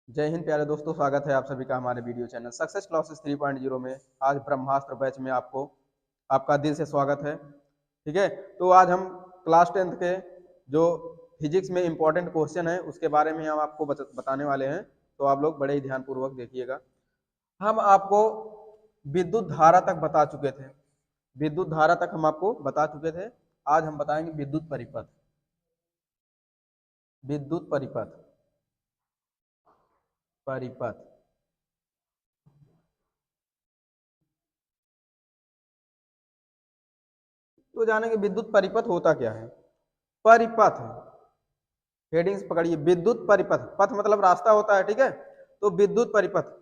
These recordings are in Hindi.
जय हिंद प्यारे दोस्तों, स्वागत है आप सभी का हमारे वीडियो चैनल सक्सेस क्लासेस 3.0 में। आज ब्रह्मास्त्र बैच में आपको आपका दिल से स्वागत है। ठीक है, तो आज हम क्लास 10th के जो फिजिक्स में इंपॉर्टेंट क्वेश्चन है उसके बारे में हम आपको बताने वाले हैं। तो आप लोग बड़े ही ध्यानपूर्वक देखिएगा। हम आपको विद्युत धारा तक बता चुके थे, विद्युत धारा तक हम आपको बता चुके थे। आज हम बताएंगे विद्युत परिपथ। विद्युत परिपथ परिपथ तो जानेंगे विद्युत परिपथ होता क्या है। परिपथ, हेडिंग्स पकड़िए। विद्युत परिपथ, पथ मतलब रास्ता होता है, ठीक है। तो विद्युत परिपथ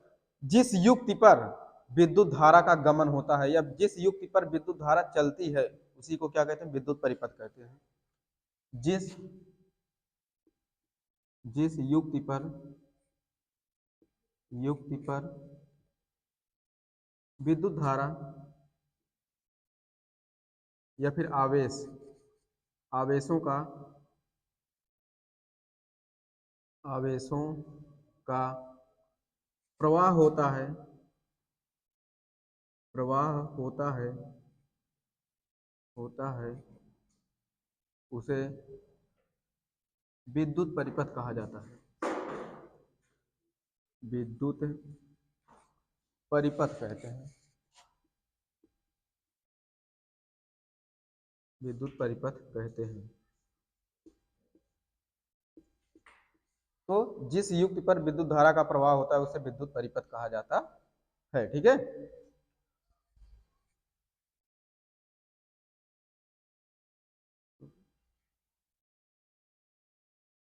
जिस युक्ति पर विद्युत धारा का गमन होता है या जिस युक्ति पर विद्युत धारा चलती है उसी को क्या कहते हैं, विद्युत परिपथ कहते हैं। जिस जिस युक्ति पर विद्युत धारा या फिर आवेशों का आवेशों का प्रवाह होता है उसे विद्युत परिपथ कहा जाता है। विद्युत परिपथ कहते हैं। विद्युत परिपथ कहते हैं। तो जिस युक्ति पर विद्युत धारा का प्रवाह होता है उसे विद्युत परिपथ कहा जाता है, ठीक है।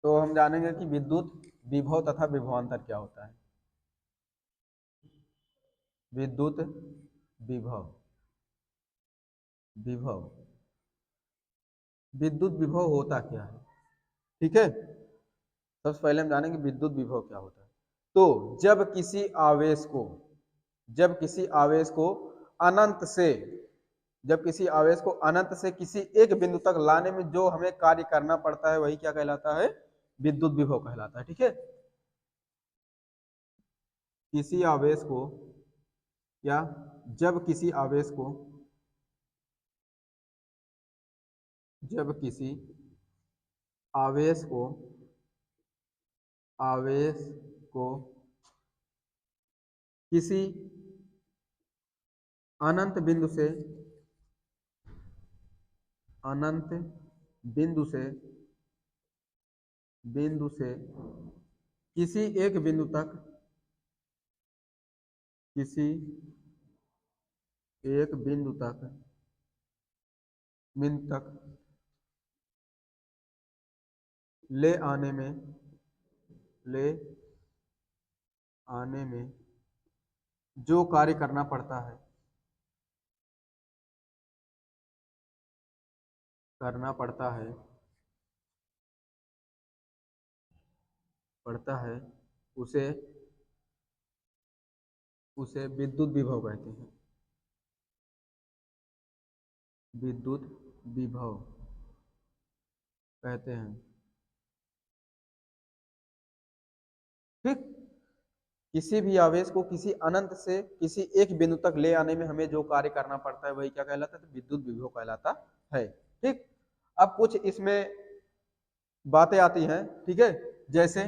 तो हम जानेंगे कि विद्युत विभव तथा विभवांतर क्या होता है। विद्युत विभव विभव विद्युत विभव होता क्या है, ठीक है। सबसे पहले हम जानेंगे विद्युत विभव क्या होता है। तो जब किसी आवेश को अनंत से किसी एक बिंदु तक लाने में जो हमें कार्य करना पड़ता है वही क्या कहलाता है, विद्युत विभव कहलाता है, ठीक है। किसी आवेश को या जब किसी आवेश को जब किसी आवेश को आवेश को किसी अनंत अनंत बिंदु से किसी एक बिंदु तक ले आने में जो कार्य करना पड़ता है उसे विद्युत विभव कहते हैं। विद्युत विभव कहते हैं, ठीक। किसी भी आवेश को किसी अनंत से किसी एक बिंदु तक ले आने में हमें जो कार्य करना पड़ता है वही क्या कहलाता है, तो विद्युत विभव कहलाता है, ठीक। अब कुछ इसमें बातें आती हैं, ठीक है। जैसे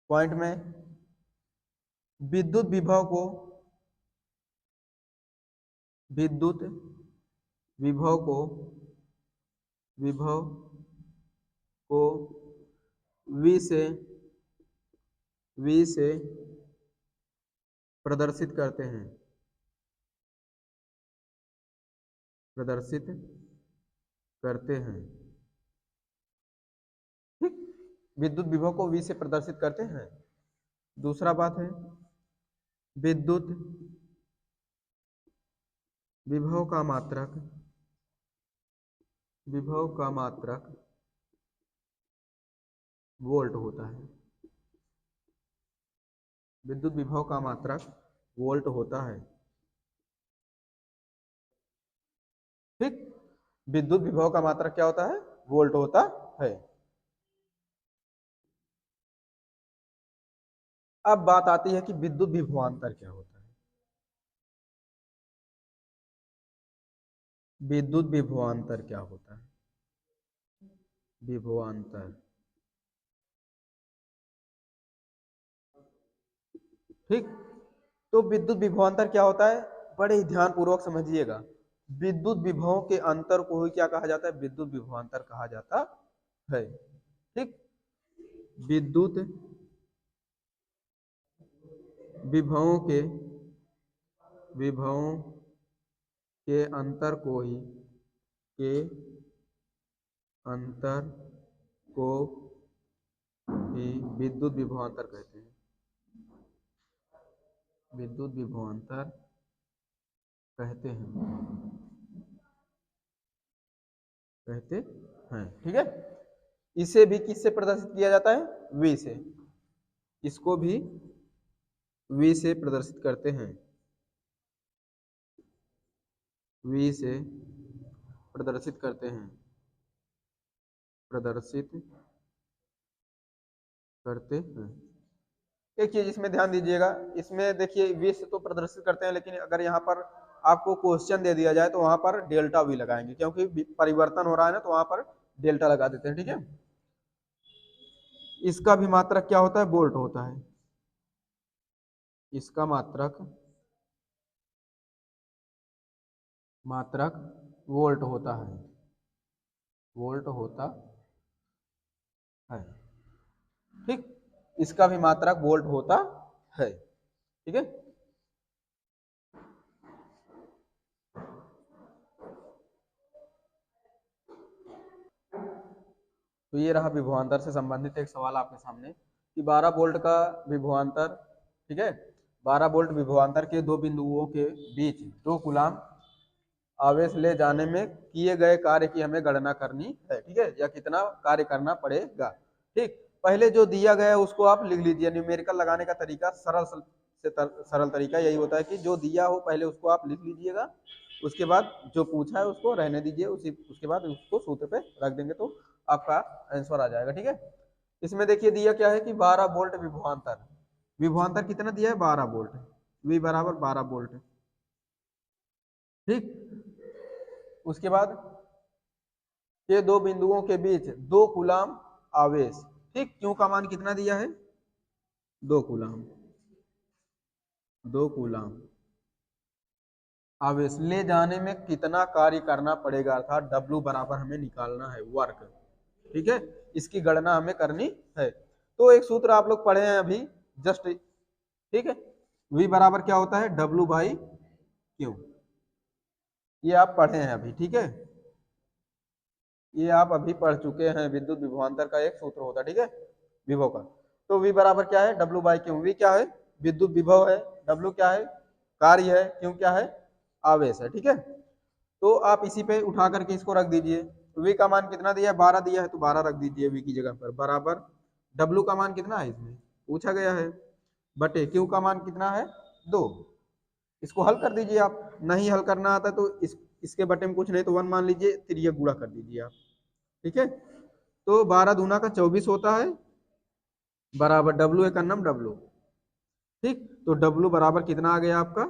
पॉइंट में विद्युत विभव को विद्युत विभव को विभव को V से प्रदर्शित करते हैं, ठीक। विद्युत विभव को V से प्रदर्शित करते हैं। दूसरा बात है विद्युत विभव का मात्रक वोल्ट होता है। विद्युत विभव का मात्रक वोल्ट होता है, ठीक। विद्युत विभव का मात्रक क्या होता है, वोल्ट होता है। अब बात आती है कि विद्युत विभवांतर क्या होता है। विद्युत विभवांतर क्या होता है? विभवांतर, ठीक। तो विद्युत विभवांतर क्या होता है, बड़े ही ध्यान पूर्वक समझिएगा। विद्युत विभवों के अंतर को ही क्या कहा जाता है? विद्युत विभवांतर कहा जाता है, ठीक। विद्युत विभवों के अंतर को ही के अंतर को ही विद्युत विभवांतर कहते हैं। विद्युत विभवांतर कहते हैं, ठीक है। इसे भी किससे प्रदर्शित किया जाता है? V से। इसको भी V से प्रदर्शित करते हैं, V से प्रदर्शित करते हैं, प्रदर्शित करते हैं। एक चीज इसमें ध्यान दीजिएगा, इसमें देखिए V से तो प्रदर्शित करते हैं, लेकिन अगर यहाँ पर आपको क्वेश्चन दे दिया जाए तो वहां पर डेल्टा V लगाएंगे, क्योंकि परिवर्तन हो रहा है ना, तो वहां पर डेल्टा लगा देते हैं, ठीक है। इसका भी मात्रक क्या होता है? वोल्ट होता है। इसका मात्रक वोल्ट होता है, वोल्ट होता है, ठीक। इसका भी मात्रक वोल्ट होता है, ठीक है। तो ये रहा विभवांतर से संबंधित एक सवाल आपके सामने कि 12 वोल्ट का विभवांतर, ठीक है। 12 वोल्ट विभवांतर के दो बिंदुओं के बीच 2 कूलाम आवेश ले जाने में किए गए कार्य की हमें गणना करनी है, ठीक है, या कितना कार्य करना पड़ेगा, ठीक। पहले जो दिया गया है उसको आप लिख लीजिए। न्यूमेरिकल लगाने का तरीका सरल तरीका यही होता है कि जो दिया हो पहले उसको आप लिख लीजिएगा, उसके बाद जो पूछा है उसको रहने दीजिए, उसके बाद उसको सूत्र पे रख देंगे तो आपका आंसर आ जाएगा, ठीक है। इसमें देखिए दिया क्या है कि 12 वोल्ट विभवांतर, विभवांतर कितना दिया है? 12 वोल्ट, V बराबर 12 वोल्ट, ठीक। उसके बाद ये दो बिंदुओं के बीच 2 कूलाम आवेश, ठीक। क्यू का मान कितना दिया है? 2 कूलाम, 2 कूलाम आवेश ले जाने में कितना कार्य करना पड़ेगा, अर्थात W बराबर हमें निकालना है, वर्क, ठीक है। इसकी गणना हमें करनी है। तो एक सूत्र आप लोग पढ़े हैं अभी जस्ट, ठीक है। V बराबर क्या होता है? W बाई Q, ये आप पढ़े हैं अभी, ठीक है। ये आप अभी पढ़ चुके हैं, विद्युत विभवांतर का एक सूत्र होता है, ठीक है, विभव का। तो V बराबर क्या है? W by Q। V क्या है? विद्युत विभव है, W क्या है? कार्य है, Q क्या है? आवेश है, ठीक है। तो आप इसी पे उठा करके इसको रख दीजिए। V का मान कितना दिया है? 12 दिया है, तो 12 रख दीजिए V की जगह पर, बराबर W का मान कितना है इसमें पूछा गया है, बटे Q का मान कितना है? 2। इसको हल कर दीजिए आप, नहीं हल करना आता तो इसके बटे में कुछ नहीं तो 1 मान लीजिए, तिरिया गुणा कर दीजिए आप, ठीक है। तो 12 दूना का 24 होता है, बराबर W एक अन्नम W, ठीक। तो W बराबर कितना आ गया आपका?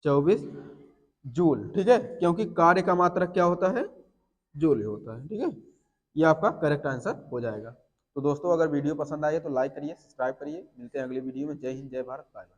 24 जूल, ठीक है, क्योंकि कार्य का मात्रक क्या होता है? जूल होता है, ठीक है। ये आपका करेक्ट आंसर हो जाएगा। तो दोस्तों अगर वीडियो पसंद आए तो लाइक करिए, सब्सक्राइब करिए, मिलते हैं अगली वीडियो में। जय हिंद, जय भारत, बाय बाय।